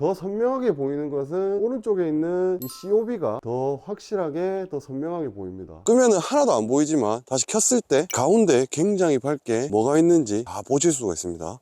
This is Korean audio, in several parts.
더 선명하게 보이는 것은 오른쪽에 있는 이 COB가 더 확실하게 더 선명하게 보입니다. 끄면은 하나도 안 보이지만 다시 켰을 때 가운데 굉장히 밝게 뭐가 있는지 다 보실 수가 있습니다.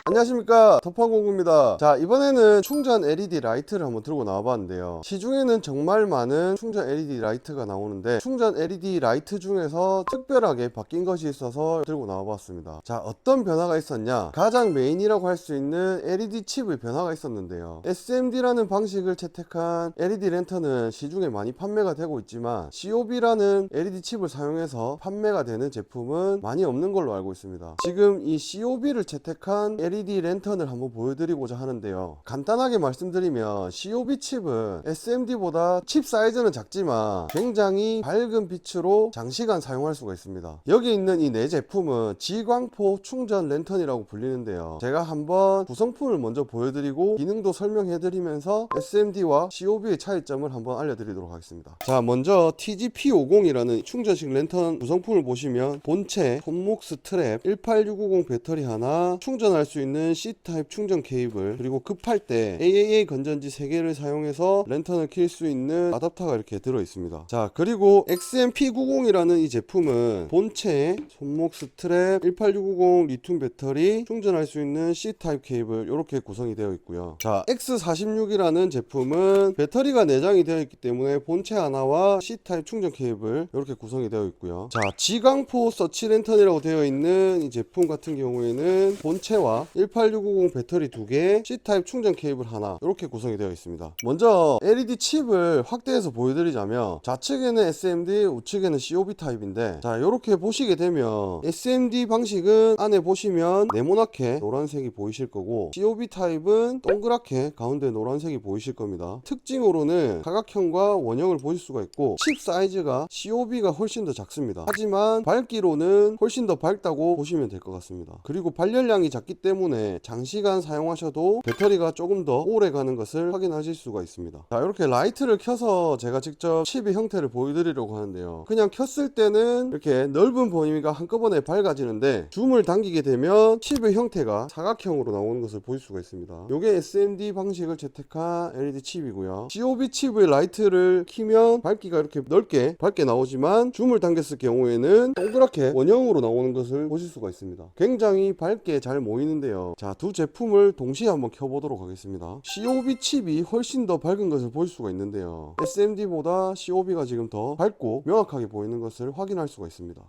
안녕하십니까, 덮어공구입니다. 자, 이번에는 충전 LED 라이트를 한번 들고 나와봤는데요. 시중에는 정말 많은 충전 LED 라이트가 나오는데 충전 LED 라이트 중에서 특별하게 바뀐 것이 있어서 들고 나와봤습니다. 자, 어떤 변화가 있었냐, 가장 메인이라고 할 수 있는 LED 칩의 변화가 있었는데요. SMD라는 방식을 채택한 LED 랜턴은 시중에 많이 판매가 되고 있지만 COB라는 LED 칩을 사용해서 판매가 되는 제품은 많이 없는 걸로 알고 있습니다. 지금 이 COB를 채택한 LED 랜턴을 한번 보여드리고자 하는데요. 간단하게 말씀드리면 COB 칩은 SMD보다 칩 사이즈는 작지만 굉장히 밝은 빛으로 장시간 사용할 수가 있습니다. 여기 있는 이 네 제품은 지광포 충전 랜턴이라고 불리는데요. 제가 한번 구성품을 먼저 보여드리고 기능도 설명해드리면서 SMD와 COB의 차이점을 한번 알려드리도록 하겠습니다. 자, 먼저 TGP50이라는 충전식 랜턴 구성품을 보시면 본체, 손목 스트랩, 18650 배터리 하나, 충전할 수 있는 C타입 충전 케이블, 그리고 급할 때 AAA 건전지 3개를 사용해서 랜턴을 킬 수 있는 아답터가 이렇게 들어 있습니다. 자, 그리고 XMP90이라는 이 제품은 본체에 손목 스트랩, 18650 리튬 배터리, 충전할 수 있는 C타입 케이블 이렇게 구성이 되어 있고요. 자, X46이라는 제품은 배터리가 내장이 되어 있기 때문에 본체 하나와 C타입 충전 케이블 이렇게 구성이 되어 있고요. 자, 지광포 서치 랜턴이라고 되어 있는 이 제품 같은 경우에는 본체와 18650 배터리 2개, C타입 충전 케이블 하나 이렇게 구성이 되어 있습니다. 먼저 LED 칩을 확대해서 보여드리자면 좌측에는 SMD, 우측에는 COB 타입인데, 자, 이렇게 보시게 되면 SMD 방식은 안에 보시면 네모나게 노란색이 보이실 거고 COB 타입은 동그랗게 가운데 노란색이 보이실 겁니다. 특징으로는 사각형과 원형을 보실 수가 있고 칩 사이즈가 COB가 훨씬 더 작습니다. 하지만 밝기로는 훨씬 더 밝다고 보시면 될 것 같습니다. 그리고 발열량이 작기 때문에 장시간 사용하셔도 배터리가 조금 더 오래 가는 것을 확인하실 수가 있습니다. 자, 이렇게 라이트를 켜서 제가 직접 칩의 형태를 보여드리려고 하는데요. 그냥 켰을 때는 이렇게 넓은 범위가 한꺼번에 밝아지는데 줌을 당기게 되면 칩의 형태가 사각형으로 나오는 것을 보실 수가 있습니다. 이게 SMD 방식을 채택한 LED 칩이고요. COB 칩의 라이트를 키면 밝기가 이렇게 넓게 밝게 나오지만 줌을 당겼을 경우에는 동그랗게 원형으로 나오는 것을 보실 수가 있습니다. 굉장히 밝게 잘 보이는데요. 자, 두 제품을 동시에 한번 켜보도록 하겠습니다. COB 칩이 훨씬 더 밝은 것을 볼 수가 있는데요. SMD보다 COB가 지금 더 밝고 명확하게 보이는 것을 확인할 수가 있습니다.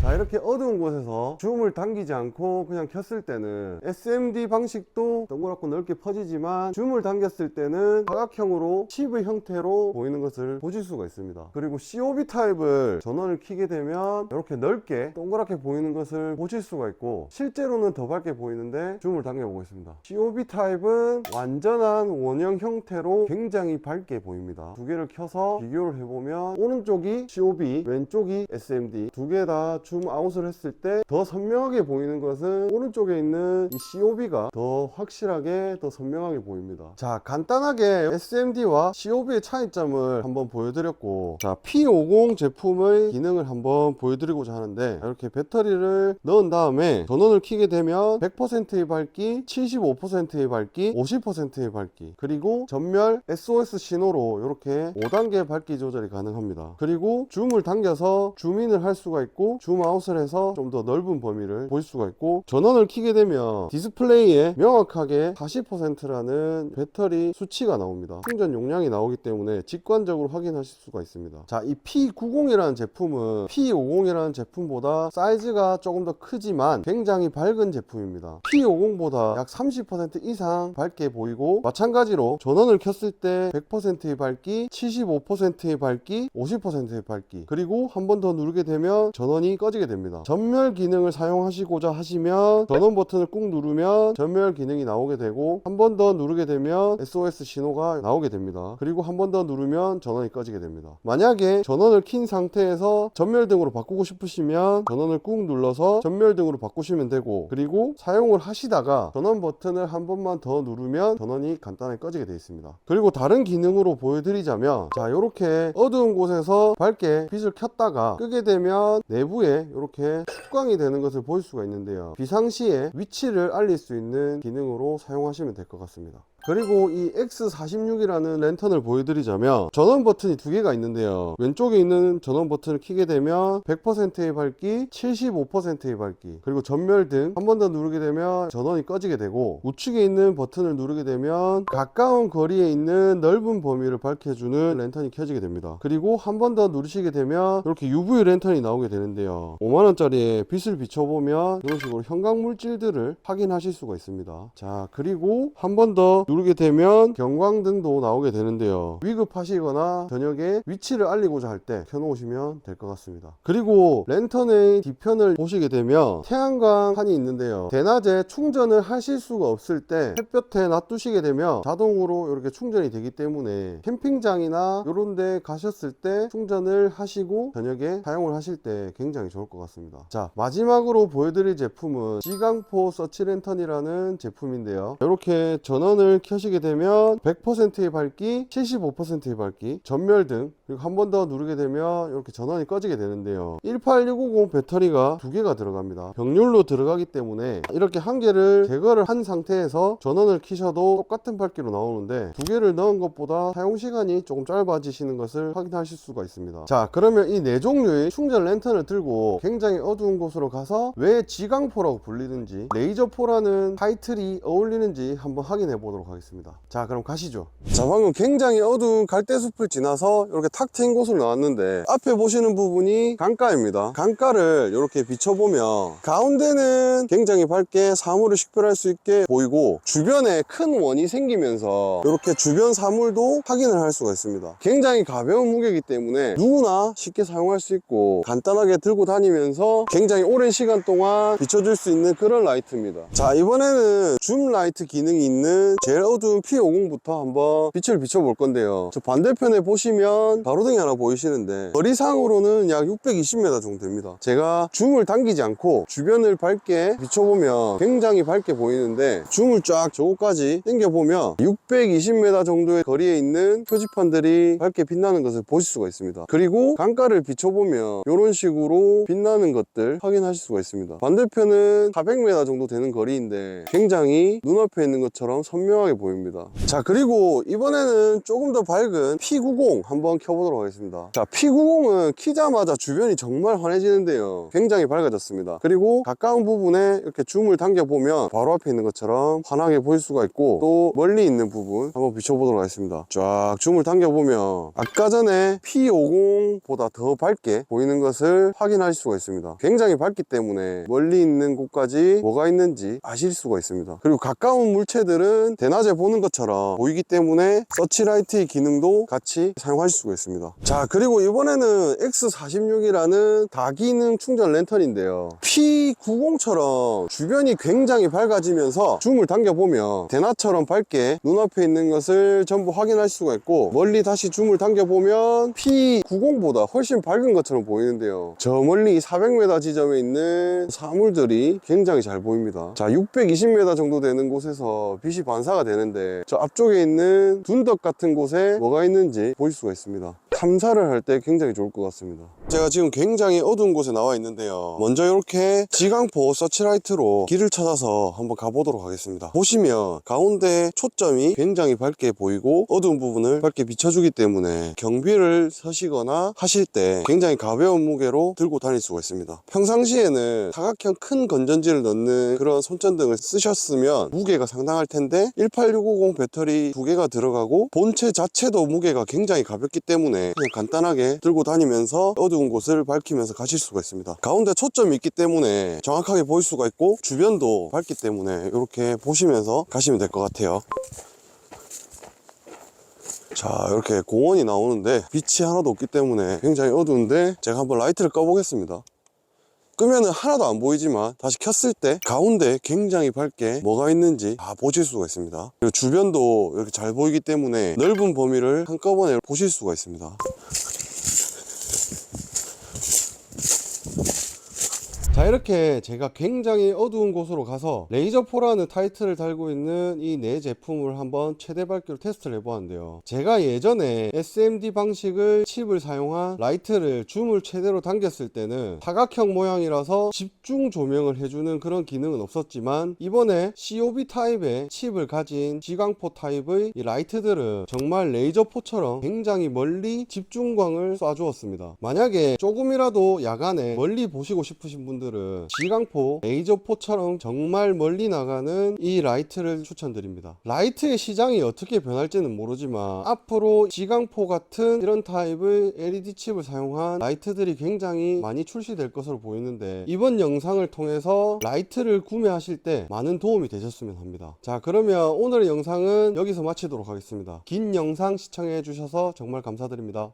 자, 이렇게 어두운 곳에서 줌을 당기지 않고 그냥 켰을 때는 SMD 방식도 동그랗고 넓게 퍼지지만 줌을 당겼을 때는 사각형으로 칩의 형태로 보이는 것을 보실 수가 있습니다. 그리고 COB 타입을 전원을 켜게 되면 이렇게 넓게 동그랗게 보이는 것을 보실 수가 있고 실제로는 더 밝게 보이는데 줌을 당겨 보겠습니다. COB 타입은 완전한 원형 형태로 굉장히 밝게 보입니다. 두 개를 켜서 비교를 해보면 오른쪽이 COB, 왼쪽이 SMD 두 개 다 줌 아웃을 했을 때 더 선명하게 보이는 것은 오른쪽에 있는 이 COB가 더 확실하게 더 선명하게 보입니다. 자, 간단하게 SMD와 COB의 차이점을 한번 보여드렸고, 자, P50 제품의 기능을 한번 보여드리고자 하는데, 이렇게 배터리를 넣은 다음에 전원을 켜게 되면 100%의 밝기, 75%의 밝기, 50%의 밝기, 그리고 전멸 SOS 신호로 이렇게 5단계 밝기 조절이 가능합니다. 그리고 줌을 당겨서 줌인을 할 수가 있고 줌 아웃을 해서 좀 더 넓은 범위를 볼 수가 있고, 전원을 켜게 되면 디스플레이에 명확하게 40%라는 배터리 수치가 나옵니다. 충전 용량이 나오기 때문에 직관적으로 확인하실 수가 있습니다. 자, 이 P90이라는 제품은 P50이라는 제품보다 사이즈가 조금 더 크지만 굉장히 밝은 제품입니다. P50보다 약 30% 이상 밝게 보이고, 마찬가지로 전원을 켰을 때 100%의 밝기, 75%의 밝기, 50%의 밝기, 그리고 한 번 더 누르게 되면 전원이 꺼지게 됩니다. 전멸 기능을 사용하시고자 하시면 전원 버튼을 꾹 누르면 전멸 기능이 나오게 되고, 한 번 더 누르게 되면 SOS 신호가 나오게 됩니다. 그리고 한 번 더 누르면 전원이 꺼지게 됩니다. 만약에 전원을 킨 상태에서 전멸등으로 바꾸고 싶으시면 전원을 꾹 눌러서 전멸등으로 바꾸시면 되고, 그리고 사용을 하시다가 전원 버튼을 한 번만 더 누르면 전원이 간단하게 꺼지게 되어 있습니다. 그리고 다른 기능으로 보여드리자면, 자, 이렇게 어두운 곳에서 밝게 빛을 켰다가 끄게 되면 내부에 이렇게 축광이 되는 것을 볼 수가 있는데요. 비상시에 위치를 알릴 수 있는 기능으로 사용하시면 될 것 같습니다. 그리고 이 X46이라는 랜턴을 보여드리자면 전원 버튼이 두 개가 있는데요. 왼쪽에 있는 전원 버튼을 켜게 되면 100%의 밝기, 75%의 밝기, 그리고 전멸등 한 번 더 누르게 되면 전원이 꺼지게 되고, 우측에 있는 버튼을 누르게 되면 가까운 거리에 있는 넓은 범위를 밝혀주는 랜턴이 켜지게 됩니다. 그리고 한 번 더 누르시게 되면 이렇게 UV 랜턴이 나오게 되는데요. 5만원짜리에 빛을 비춰보면 이런 식으로 형광 물질들을 확인하실 수가 있습니다. 자, 그리고 한 번 더 누르게 되면 경광등도 나오게 되는데요. 위급하시거나 저녁에 위치를 알리고자 할 때 켜놓으시면 될 것 같습니다. 그리고 랜턴의 뒤편을 보시게 되면 태양광 판이 있는데요. 대낮에 충전을 하실 수가 없을 때 햇볕에 놔두시게 되면 자동으로 이렇게 충전이 되기 때문에 캠핑장이나 이런 데 가셨을 때 충전을 하시고 저녁에 사용을 하실 때 굉장히 좋을 것 같습니다. 자, 마지막으로 보여드릴 제품은 지강포 서치 랜턴이라는 제품인데요. 이렇게 전원을 켜시게 되면 100%의 밝기, 75%의 밝기, 전멸등, 그리고 한 번 더 누르게 되면 이렇게 전원이 꺼지게 되는데요. 18650 배터리가 두 개가 들어갑니다. 병률로 들어가기 때문에 이렇게 한 개를 제거를 한 상태에서 전원을 켜셔도 똑같은 밝기로 나오는데, 두 개를 넣은 것보다 사용시간이 조금 짧아지시는 것을 확인하실 수가 있습니다. 자, 그러면 이 네 종류의 충전 랜턴을 들고 굉장히 어두운 곳으로 가서 왜 지강포라고 불리는지, 레이저포라는 타이틀이 어울리는지 한번 확인해 보도록 하겠습니다. 자, 그럼 가시죠. 자, 방금 굉장히 어두운 갈대숲을 지나서 이렇게 탁 트인 곳으로 나왔는데, 앞에 보시는 부분이 강가입니다. 강가를 이렇게 비춰보면 가운데는 굉장히 밝게 사물을 식별할 수 있게 보이고, 주변에 큰 원이 생기면서 이렇게 주변 사물도 확인을 할 수가 있습니다. 굉장히 가벼운 무게이기 때문에 누구나 쉽게 사용할 수 있고 간단하게 들고 다니면서 굉장히 오랜 시간 동안 비춰줄 수 있는 그런 라이트입니다. 자, 이번에는 줌 라이트 기능이 있는 제일 어두운 P50부터 한번 빛을 비춰볼 건데요. 저 반대편에 보시면 가로등이 하나 보이시는데 거리상으로는 약 620m 정도 됩니다. 제가 줌을 당기지 않고 주변을 밝게 비춰보면 굉장히 밝게 보이는데, 줌을 쫙 저거까지 당겨보면 620m 정도의 거리에 있는 표지판들이 밝게 빛나는 것을 보실 수가 있습니다. 그리고 강가를 비춰보면 이런 식으로 빛나는 것들 확인하실 수가 있습니다. 반대편은 400m 정도 되는 거리인데 굉장히 눈앞에 있는 것처럼 선명하게 보입니다. 자, 그리고 이번에는 조금 더 밝은 P90 한번 켜보도록 하겠습니다. 자, P90은 키자마자 주변이 정말 환해지는데요. 굉장히 밝아졌습니다. 그리고 가까운 부분에 이렇게 줌을 당겨보면 바로 앞에 있는 것처럼 환하게 보일 수가 있고, 또 멀리 있는 부분 한번 비춰보도록 하겠습니다. 쫙 줌을 당겨보면 아까 전에 P50보다 더 밝게 보이는 것을 확인하실 수가 있습니다. 굉장히 밝기 때문에 멀리 있는 곳까지 뭐가 있는지 아실 수가 있습니다. 그리고 가까운 물체들은 대낮에 보는 것처럼 보이기 때문에 서치라이트의 기능도 같이 사용하실 수가 있습니다. 자, 그리고 이번에는 X46이라는 다기능 충전 랜턴인데요. P90처럼 주변이 굉장히 밝아지면서 줌을 당겨보면 대낮처럼 밝게 눈앞에 있는 것을 전부 확인할 수가 있고, 멀리 다시 줌을 당겨보면 P90보다 훨씬 밝은 것처럼 보이는데요. 저 멀리 400m 지점에 있는 사물들이 굉장히 잘 보입니다. 자, 620m 정도 되는 곳에서 빛이 반사가 되는데, 저 앞쪽에 있는 둔덕 같은 곳에 뭐가 있는지 보일 수가 있습니다. 탐사를 할 때 굉장히 좋을 것 같습니다. 제가 지금 굉장히 어두운 곳에 나와 있는데요. 먼저 이렇게 지강포 서치라이트로 길을 찾아서 한번 가보도록 하겠습니다. 보시면 가운데 초점이 굉장히 밝게 보이고 어두운 부분을 밝게 비춰주기 때문에 경비를 서시거나 하실 때 굉장히 가벼운 무게로 들고 다닐 수가 있습니다. 평상시에는 사각형 큰 건전지를 넣는 그런 손전등을 쓰셨으면 무게가 상당할 텐데, 18650 배터리 두 개가 들어가고 본체 자체도 무게가 굉장히 가볍기 때문에 그냥 간단하게 들고 다니면서 어두운 곳을 밝히면서 가실 수가 있습니다. 가운데 초점이 있기 때문에 정확하게 보일 수가 있고, 주변도 밝기 때문에 이렇게 보시면서 가시면 될 것 같아요. 자, 이렇게 공원이 나오는데 빛이 하나도 없기 때문에 굉장히 어두운데, 제가 한번 라이트를 꺼보겠습니다. 끄면은 하나도 안 보이지만 다시 켰을 때 가운데 굉장히 밝게 뭐가 있는지 다 보실 수가 있습니다. 그리고 주변도 이렇게 잘 보이기 때문에 넓은 범위를 한꺼번에 보실 수가 있습니다. 자, 자, 이렇게 제가 굉장히 어두운 곳으로 가서 레이저4라는 타이틀을 달고 있는 이 네 제품을 한번 최대 밝기로 테스트를 해보았는데요. 제가 예전에 SMD 방식의 칩을 사용한 라이트를 줌을 최대로 당겼을 때는 사각형 모양이라서 집중 조명을 해주는 그런 기능은 없었지만, 이번에 COB 타입의 칩을 가진 지광포 타입의 이 라이트들은 정말 레이저4처럼 굉장히 멀리 집중광을 쏴주었습니다. 만약에 조금이라도 야간에 멀리 보시고 싶으신 분들은 지광포 레이저4처럼 정말 멀리 나가는 이 라이트를 추천드립니다. 라이트의 시장이 어떻게 변할지는 모르지만 앞으로 지광포 같은 이런 타입의 LED 칩을 사용한 라이트들이 굉장히 많이 출시될 것으로 보이는데, 이번 영상을 통해서 라이트를 구매하실 때 많은 도움이 되셨으면 합니다. 자, 그러면 오늘의 영상은 여기서 마치도록 하겠습니다. 긴 영상 시청해 주셔서 정말 감사드립니다.